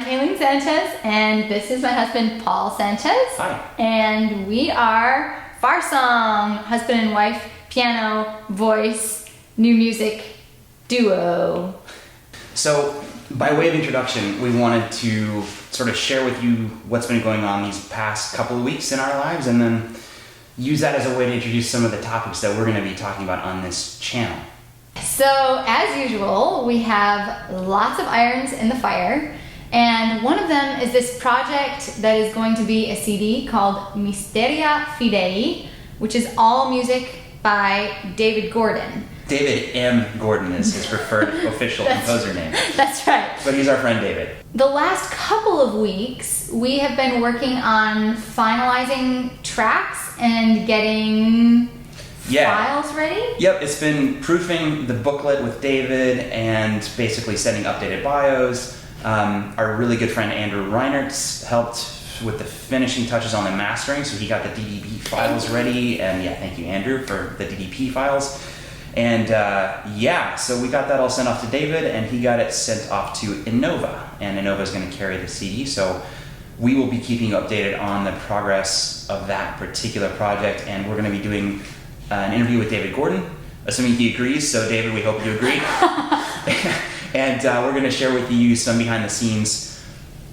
Aileen Sanchez, and this is my husband, Paul Sanchez. Hi. And we are Farsong, husband and wife, piano, voice, new music duo. So, by way of introduction, we wanted to sort of share with you what's been going on these past couple of weeks in our lives, and then use that as a way to introduce some of the topics that we're going to be talking about on this channel. So, as usual, we have lots of irons in the fire, and one of them is this project that is going to be a CD called Mysteria Fidei, which is all music by David Gordon. David M. Gordon is his preferred official composer name. That's right. But he's our friend David. The last couple of weeks, we have been working on finalizing tracks and getting files ready. Yep, it's been proofing the booklet with David and basically sending updated bios. Our really good friend Andrew Reinartz helped with the finishing touches on the mastering, so he got the DDP files ready. And yeah, thank you Andrew for the DDP files. And so we got that all sent off to David, and he got it sent off to Innova, and Innova is going to carry the CD. So we will be keeping you updated on the progress of that particular project, and we're going to be doing an interview with David Gordon, assuming he agrees. So David, we hope you agree. And we're going to share with you some behind-the-scenes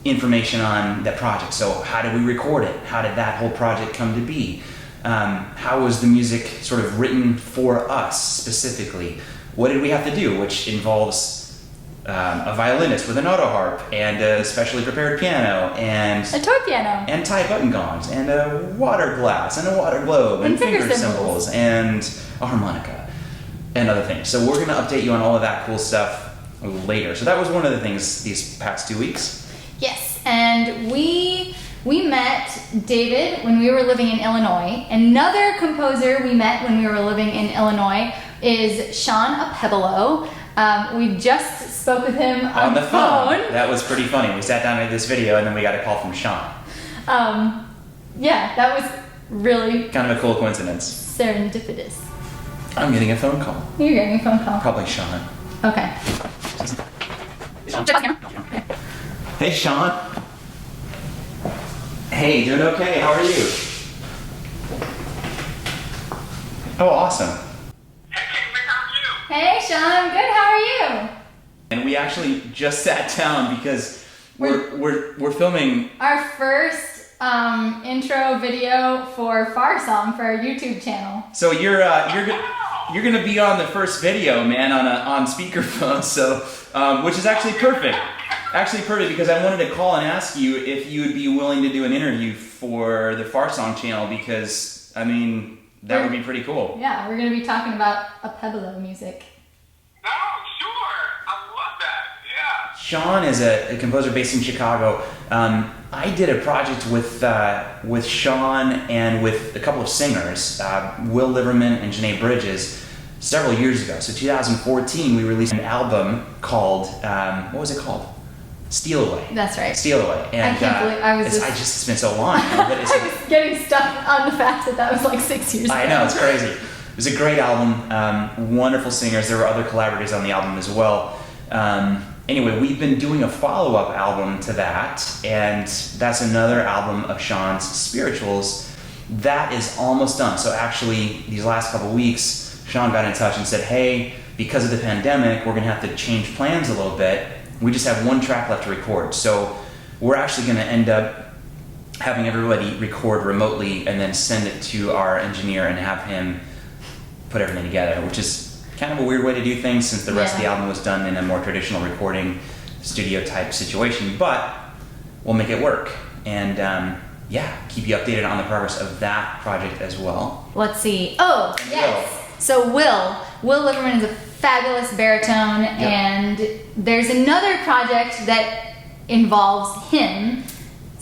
information on that project. So how did we record it? How did that whole project come to be? How was the music sort of written for us specifically? What did we have to do? Which involves a violinist with an auto harp and a specially prepared piano and a toy piano and tie button gongs and a water glass and a water globe and finger cymbals and a harmonica and other things. So we're going to update you on all of that cool stuff later. So that was one of the things these past 2 weeks. Yes, and we met David when we were living in Illinois. Another composer we met when we were living in Illinois is Shawn Okpebholo. We just spoke with him on the phone. That was pretty funny. We sat down and made this video, and then we got a call from Shawn. Yeah, that was really kind of a cool coincidence. Serendipitous. I'm getting a phone call. You're getting a phone call. Probably Shawn. Okay. Hey, Shawn. Hey, doing okay? How are you? Oh, awesome. Hey, Shawn, I'm good. How are you? And we actually just sat down because we're filming our first intro video for Farsong for our YouTube channel. So you're gonna be on the first video, man, on speakerphone. So which is actually perfect. Actually perfect, because I wanted to call and ask you if you would be willing to do an interview for the Farsong channel, because, I mean, that would be pretty cool. Yeah, we're going to be talking about Okpebholo music. Oh, sure. I love that. Yeah. Shawn is a composer based in Chicago. I did a project with Shawn and with a couple of singers, Will Liverman and Janae Bridges, several years ago. So 2014, we released an album called, what was it called? Steal Away. That's right. Steal Away. And I can't believe it's been so long. You know, but I was getting stuck on the fact that was like 6 years ago. I know, it's crazy. It was a great album. Wonderful singers. There were other collaborators on the album as well. Anyway, we've been doing a follow-up album to that, and that's another album of Shawn's spirituals. That is almost done. So actually, these last couple weeks, Shawn got in touch and said, hey, because of the pandemic, we're going to have to change plans a little bit. We just have one track left to record. So we're actually going to end up having everybody record remotely and then send it to our engineer and have him put everything together, which is kind of a weird way to do things since the rest of the album was done in a more traditional recording studio type situation, but we'll make it work. And keep you updated on the progress of that project as well. Let's see. Oh, yes. So Will Liverman is a fabulous baritone, and there's another project that involves him.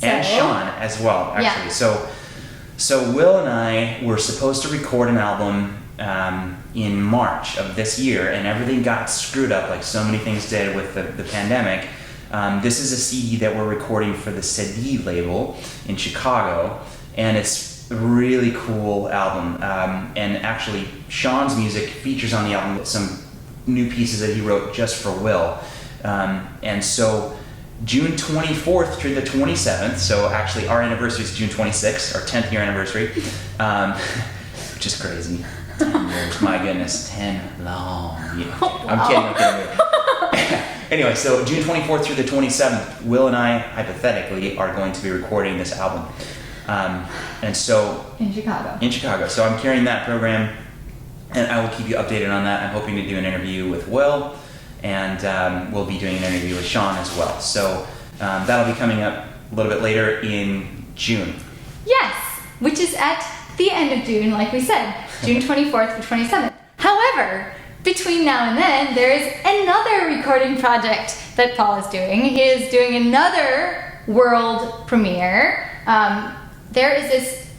And Shawn as well, actually. Yeah. So Will and I were supposed to record an album in March of this year, and everything got screwed up like so many things did with the pandemic. This is a CD that we're recording for the CD label in Chicago, and it's a really cool album. And actually, Shawn's music features on the album some new pieces that he wrote just for Will. And so June 24th through the 27th. So actually, our anniversary is June 26th, our 10th year anniversary, which is crazy. 10 years, my goodness, 10 long years. I'm kidding. Anyway, so June 24th through the 27th, Will and I, hypothetically, are going to be recording this album. And so... In Chicago. In Chicago. So I'm carrying that program, and I will keep you updated on that. I'm hoping to do an interview with Will, and we'll be doing an interview with Shawn as well. So that'll be coming up a little bit later in June. Yes, which is at the end of June, like we said, June 24th to 27th. However, between now and then, there is another recording project that Paul is doing. He is doing another world premiere. There is this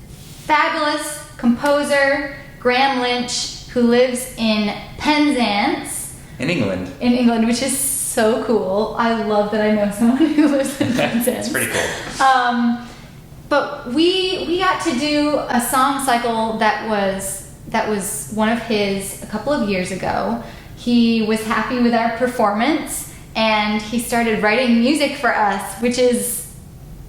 fabulous composer, Graham Lynch, who lives in Penzance. In England. In England, which is so cool. I love that I know someone who lives in Penzance. It's pretty cool. But we got to do a song cycle that was one of his a couple of years ago. He was happy with our performance, and he started writing music for us, which is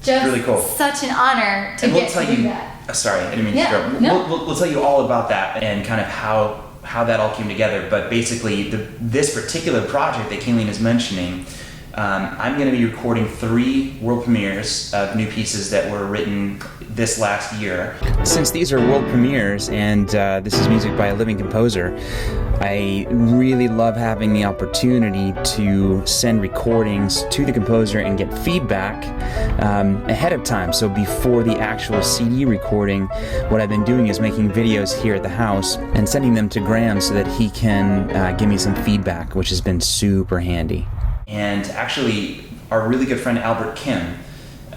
just really cool. Such an honor to get to do that. Sorry, I didn't mean to interrupt. No. We'll tell you all about that and kind of how that all came together. But basically, this particular project that Kayleen is mentioning, I'm going to be recording 3 world premieres of new pieces that were written this last year. Since these are world premieres and this is music by a living composer, I really love having the opportunity to send recordings to the composer and get feedback ahead of time. So before the actual CD recording, what I've been doing is making videos here at the house and sending them to Graham so that he can give me some feedback, which has been super handy. And actually, our really good friend Albert Kim,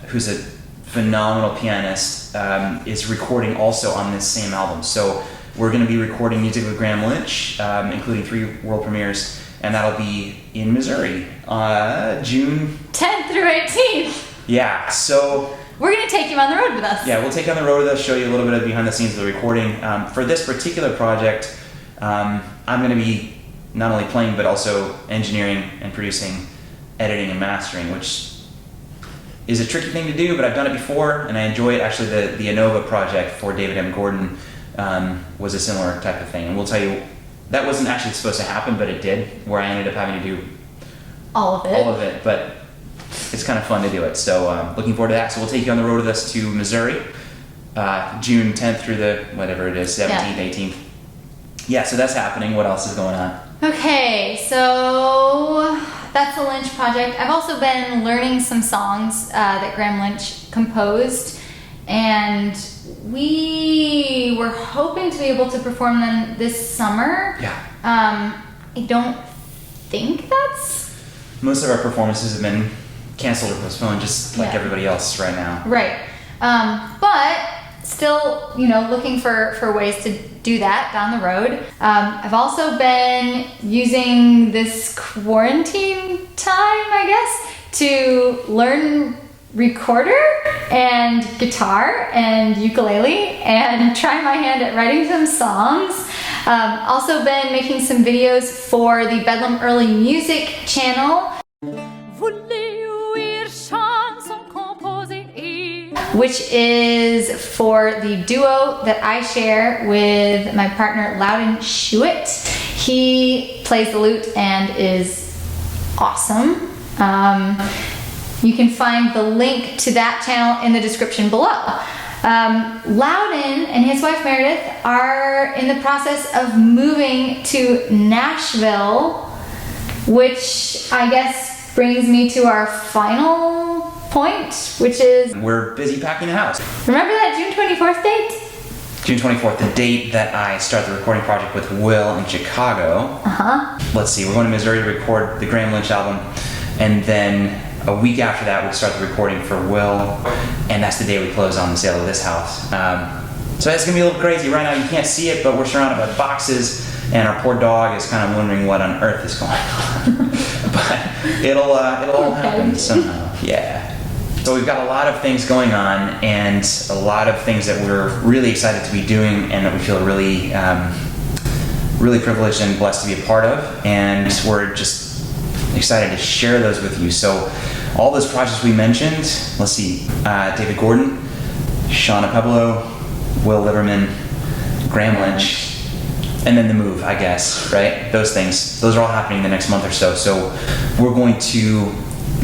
who's a phenomenal pianist, is recording also on this same album. So we're going to be recording music with Graham Lynch, including 3 world premieres, and that'll be in Missouri, June 10th through 18th. Yeah, so we're going to take you on the road with us. Yeah, we'll take you on the road with us, show you a little bit of behind the scenes of the recording. For this particular project, I'm going to be not only playing, but also engineering and producing, editing and mastering, which is a tricky thing to do, but I've done it before and I enjoy it. Actually, the Anova project for David M. Gordon was a similar type of thing. And we'll tell you, that wasn't actually supposed to happen, but it did, where I ended up having to do all of it. But it's kind of fun to do it. So looking forward to that. So we'll take you on the road with us to Missouri, June 10th through the, whatever it is, 17th, 18th. Yeah, so that's happening. What else is going on? Okay, so that's the Lynch project. I've also been learning some songs that Graham Lynch composed, and we were hoping to be able to perform them this summer. Yeah. I don't think that's... Most of our performances have been canceled or postponed, just like everybody else right now. Right. But still, looking for ways to do that down the road. I've also been using this quarantine time, I guess, to learn recorder and guitar and ukulele and try my hand at writing some songs. Also been making some videos for the BEDLAM Early Music channel, which is for the duo that I share with my partner Laudon Schuett. He plays the lute and is awesome. You can find the link to that channel in the description below. Loudon and his wife Meredith are in the process of moving to Nashville, which I guess brings me to our final point, which is... We're busy packing the house. Remember that June 24th date? June 24th, the date that I start the recording project with Will in Chicago. Let's see, we're going to Missouri to record the Graham Lynch album, and then a week after that we'll start the recording for Will, and that's the day we close on the sale of this house. So it's going to be a little crazy. Right now you can't see it, but we're surrounded by boxes, and our poor dog is kind of wondering what on earth is going on. But it'll all happen somehow. Yeah. So we've got a lot of things going on, and a lot of things that we're really excited to be doing, and that we feel really, really privileged and blessed to be a part of. And we're just excited to share those with you. So all those projects we mentioned, let's see, David Gordon, Shawn Okpebholo, Will Liverman, Graham Lynch, and then the move, I guess, right? Those things, those are all happening in the next month or so. So we're going to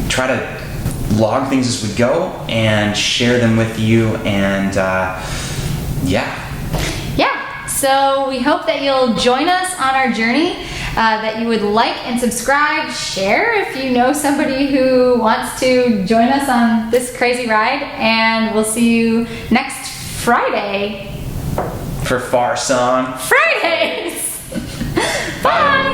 try to log things as we go and share them with you, and yeah. So we hope that you'll join us on our journey, that you would like and subscribe, share if you know somebody who wants to join us on this crazy ride, and we'll see you next Friday. For Far Song Fridays! Bye!